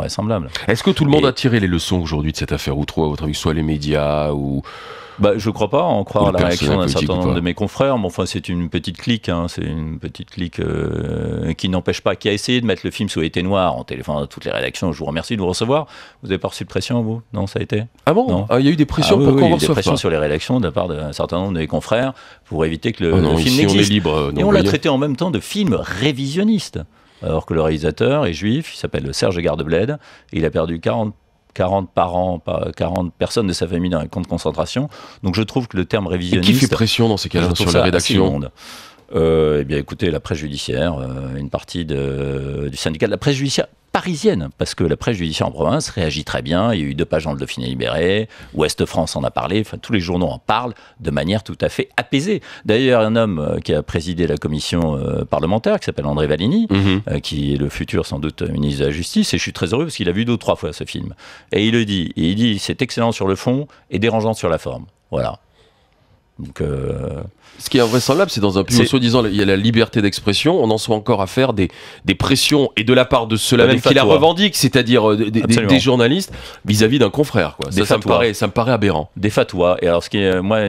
invraisemblable. Est-ce que tout le monde a tiré les leçons aujourd'hui de cette affaire Outreau, à votre avis, soit les médias ou... Je crois pas en croire la réaction d'un certain nombre de mes confrères, mais enfin c'est une petite clique, c'est une petite clique qui n'empêche pas, qui a essayé de mettre le film sous été noir en téléphone à toutes les rédactions. Je vous remercie de vous recevoir. Vous avez pas reçu de pression, vous? Non, ça a été? Ah bon? Il y a eu des pressions pour qu'on reçoive pas. Il y a eu des pas. pressions sur les rédactions de la part d'un certain nombre de mes confrères pour éviter que le film n'existe. n'existe. On est libre. Et on l'a traité en même temps de film révisionniste, alors que le réalisateur est juif, il s'appelle Serge Gardebled, et il a perdu 40 parents, 40 personnes de sa famille dans un camp de concentration. Donc je trouve que le terme révisionniste... Et qui fait pression dans ces cas-là sur la rédaction? Eh bien écoutez, la presse judiciaire, une partie du syndicat de la presse judiciaire parisienne, parce que la presse judiciaire en province réagit très bien. Il y a eu 2 pages dans le Dauphiné libéré, Ouest France en a parlé, enfin tous les journaux en parlent de manière tout à fait apaisée. D'ailleurs, un homme qui a présidé la commission parlementaire, qui s'appelle André Valigny, qui est le futur sans doute ministre de la Justice, et je suis très heureux parce qu'il a vu 2 ou 3 fois ce film. Et il dit c'est excellent sur le fond et dérangeant sur la forme. Voilà. Donc, ce qui est invraisemblable, c'est dans un pays où soi-disant il y a la liberté d'expression, on en soit encore à faire des pressions, et de la part de ceux-là même qui la revendiquent, c'est-à-dire des journalistes, vis-à-vis d'un confrère, quoi. Ça me paraît aberrant. Des fatwas. Et alors, ce qui est, moi,